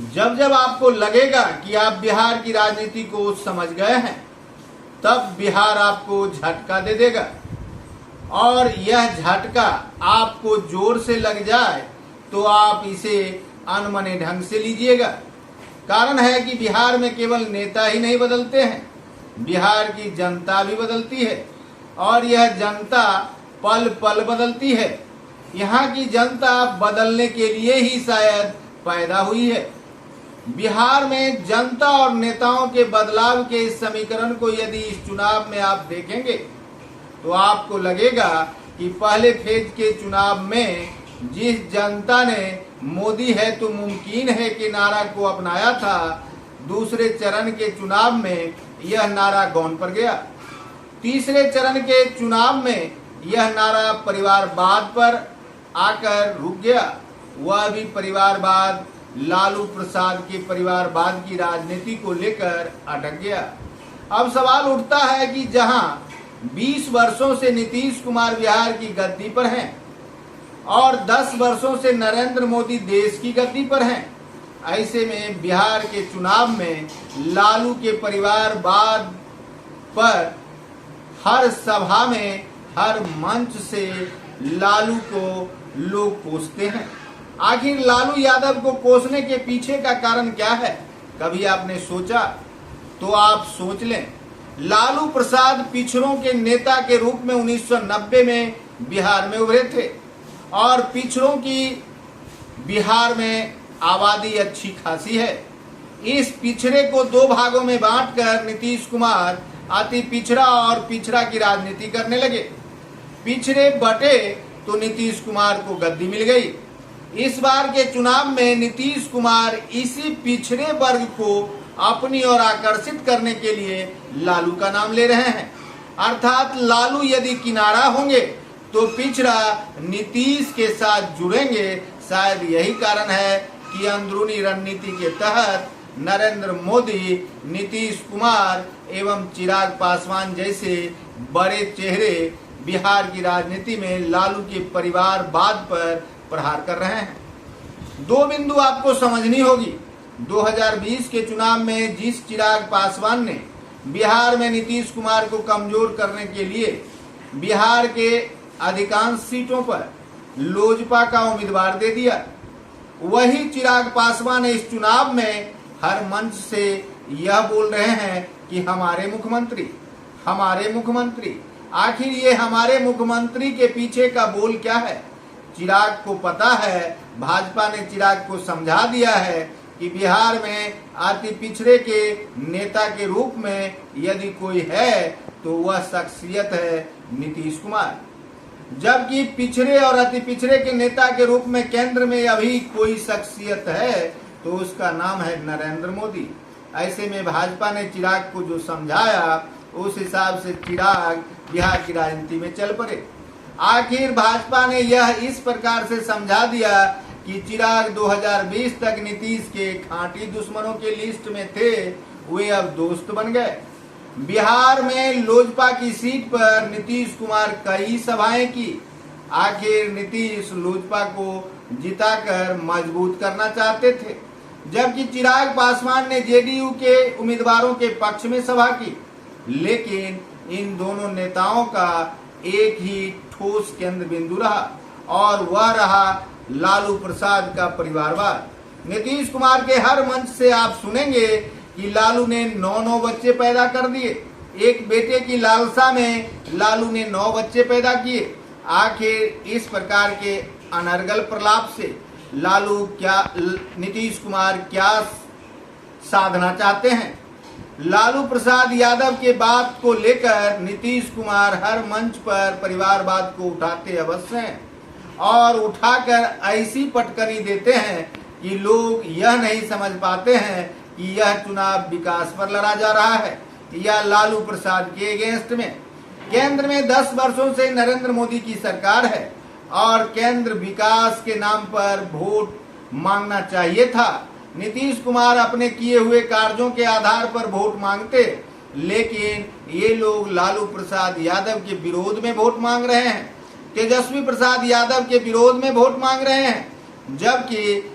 जब जब आपको लगेगा कि आप बिहार की राजनीति को समझ गए हैं, तब बिहार आपको झटका दे देगा। और यह झटका आपको जोर से लग जाए तो आप इसे अनमने ढंग से लीजिएगा। कारण है कि बिहार में केवल नेता ही नहीं बदलते हैं, बिहार की जनता भी बदलती है और यह जनता पल पल बदलती है। यहाँ की जनता बदलने के लिए ही शायद पैदा हुई है। बिहार में जनता और नेताओं के बदलाव के इस समीकरण को यदि इस चुनाव में आप देखेंगे तो आपको लगेगा कि पहले फेज के चुनाव में जिस जनता ने मोदी है तो मुमकिन है कि नारा को अपनाया था, दूसरे चरण के चुनाव में यह नारा गौन पर गया। तीसरे चरण के चुनाव में यह नारा परिवारवाद पर आकर रुक गया। वह भी परिवारवाद लालू प्रसाद के परिवारवाद की राजनीति को लेकर अटक गया। अब सवाल उठता है कि जहां 20 वर्षों से नीतीश कुमार बिहार की गद्दी पर हैं और 10 वर्षों से नरेंद्र मोदी देश की गद्दी पर हैं, ऐसे में बिहार के चुनाव में लालू के परिवारवाद पर हर सभा में, हर मंच से लालू को लोग कोसते हैं। आखिर लालू यादव को कोसने के पीछे का कारण क्या है? कभी आपने सोचा? तो आप सोच लें। लालू प्रसाद पिछड़ों के नेता के रूप में 1990 में बिहार में उभरे थे और पिछड़ों की बिहार में आबादी अच्छी खासी है। इस पिछड़े को दो भागों में बांटकर नीतीश कुमार अति पिछड़ा और पिछड़ा की राजनीति करने लगे। पिछड़े बटे तो नीतीश कुमार को गद्दी मिल गई। इस बार के चुनाव में नीतीश कुमार इसी पिछड़े वर्ग को अपनी ओर आकर्षित करने के लिए लालू का नाम ले रहे हैं। अर्थात लालू यदि किनारा होंगे तो पिछड़ा नीतीश के साथ जुड़ेंगे। शायद यही कारण है कि अंदरूनी रणनीति के तहत नरेंद्र मोदी, नीतीश कुमार एवं चिराग पासवान जैसे बड़े चेहरे बिहार की राजनीति में लालू के परिवारवाद पर प्रहार कर रहे हैं। दो बिंदु आपको समझनी होगी। 2020 के चुनाव में जिस चिराग पासवान ने बिहार में नीतीश कुमार को कमजोर करने के लिए बिहार के अधिकांश सीटों पर लोजपा का उम्मीदवार दे दिया, वही चिराग पासवान इस चुनाव में हर मंच से यह बोल रहे हैं कि हमारे मुख्यमंत्री, हमारे मुख्यमंत्री। आखिर ये हमारे मुख्यमंत्री के पीछे का बोल क्या है? चिराग को पता है, भाजपा ने चिराग को समझा दिया है कि बिहार में अति पिछड़े के नेता के रूप में यदि कोई है तो वह शख्सियत है नीतीश कुमार। जबकि पिछड़े और अति पिछड़े के नेता के रूप में केंद्र में अभी कोई शख्सियत है तो उसका नाम है नरेंद्र मोदी। ऐसे में भाजपा ने चिराग को जो समझाया उस हिसाब से चिराग बिहार की राजनीति में चल पड़े। आखिर भाजपा ने यह इस प्रकार से समझा दिया कि चिराग 2020 तक नीतीश के खांटी दुश्मनों के लिस्ट में थे, वे अब दोस्त बन गए। बिहार में लोजपा की सीट पर नीतीश कुमार कई सभाएं की। आखिर नीतीश लोजपा को जिताकर मजबूत करना चाहते थे, जबकि चिराग पासवान ने जेडीयू के उम्मीदवारों के पक्ष में सभा की। लेकिन इन दोनों नेताओं का एक ही ठोस केंद्र बिंदु रहा और वह रहा लालू प्रसाद का परिवारवाद। नीतीश कुमार के हर मंच से आप सुनेंगे कि लालू ने 9 बच्चे पैदा कर दिए। एक बेटे की लालसा में लालू ने 9 बच्चे पैदा किए। आखिर इस प्रकार के अनर्गल प्रलाप से लालू क्या, नीतीश कुमार क्या साधना चाहते हैं? लालू प्रसाद यादव के बात को लेकर नीतीश कुमार हर मंच पर परिवारवाद को उठाते अवश्य हैं और उठाकर ऐसी पटकनी देते हैं कि लोग यह नहीं समझ पाते हैं कि यह चुनाव विकास पर लड़ा जा रहा है या लालू प्रसाद के अगेंस्ट में। केंद्र में 10 वर्षों से नरेंद्र मोदी की सरकार है और केंद्र विकास के नाम पर वोट मांगना चाहिए था। नीतीश कुमार अपने किए हुए कार्यों के आधार पर वोट मांगते, लेकिन ये लोग लालू प्रसाद यादव के विरोध में वोट मांग रहे हैं, तेजस्वी प्रसाद यादव के विरोध में वोट मांग रहे हैं। जबकि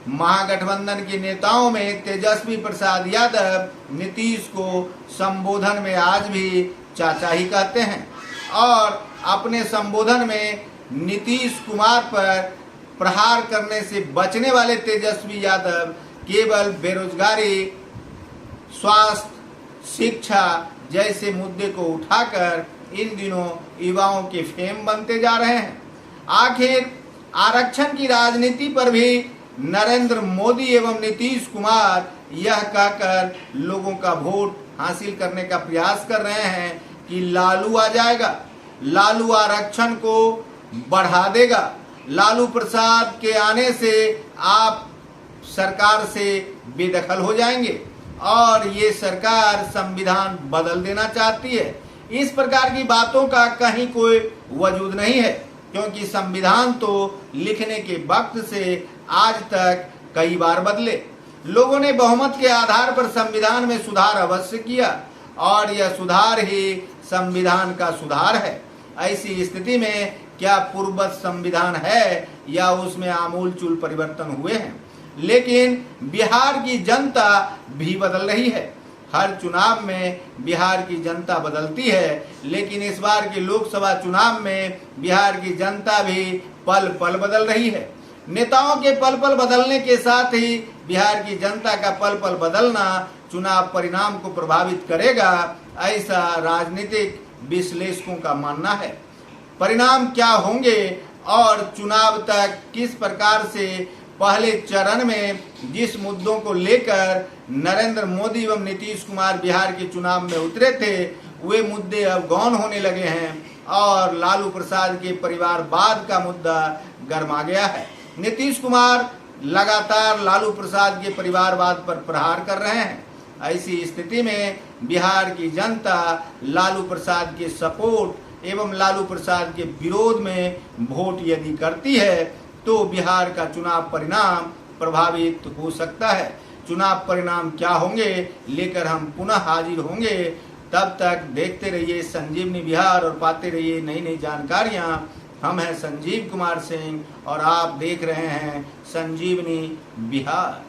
महागठबंधन के नेताओं में तेजस्वी प्रसाद यादव नीतीश को संबोधन में आज भी चाचा ही कहते हैं और अपने संबोधन में नीतीश कुमार पर प्रहार करने से बचने वाले तेजस्वी यादव केवल बेरोजगारी, स्वास्थ्य, शिक्षा जैसे मुद्दे को उठाकर इन दिनों युवाओं के फेम बनते जा रहे हैं। आखिर आरक्षण की राजनीति पर भी नरेंद्र मोदी एवं नीतीश कुमार यह कहकर लोगों का वोट हासिल करने का प्रयास कर रहे हैं कि लालू आ जाएगा, लालू आरक्षण को बढ़ा देगा, लालू प्रसाद के आने से आप सरकार से बेदखल हो जाएंगे और ये सरकार संविधान बदल देना चाहती है। इस प्रकार की बातों का कहीं कोई वजूद नहीं है, क्योंकि संविधान तो लिखने के वक्त से आज तक कई बार बदले। लोगों ने बहुमत के आधार पर संविधान में सुधार अवश्य किया और यह सुधार ही संविधान का सुधार है। ऐसी स्थिति में क्या पूर्ववत संविधान है या उसमें आमूलचूल परिवर्तन हुए हैं? लेकिन बिहार की जनता भी बदल रही है। हर चुनाव में बिहार की जनता बदलती है, लेकिन इस बार के लोकसभा चुनाव में बिहार की जनता भी पल पल बदल रही है। नेताओं के पल पल बदलने के साथ ही बिहार की जनता का पल पल बदलना चुनाव परिणाम को प्रभावित करेगा, ऐसा राजनीतिक विश्लेषकों का मानना है। परिणाम क्या होंगे और चुनाव तक किस प्रकार से पहले चरण में जिस मुद्दों को लेकर नरेंद्र मोदी एवं नीतीश कुमार बिहार के चुनाव में उतरे थे, वे मुद्दे अब गौन होने लगे हैं और लालू प्रसाद के परिवारवाद का मुद्दा गर्मा गया है। नीतीश कुमार लगातार लालू प्रसाद के परिवारवाद पर प्रहार कर रहे हैं। ऐसी स्थिति में बिहार की जनता लालू प्रसाद के सपोर्ट एवं लालू प्रसाद के विरोध में वोट यदि करती है तो बिहार का चुनाव परिणाम प्रभावित हो सकता है। चुनाव परिणाम क्या होंगे लेकर हम पुनः हाजिर होंगे। तब तक देखते रहिए संजीवनी बिहार और पाते रहिए नई नई जानकारियां। हम हैं संजीव कुमार सिंह और आप देख रहे हैं संजीवनी बिहार।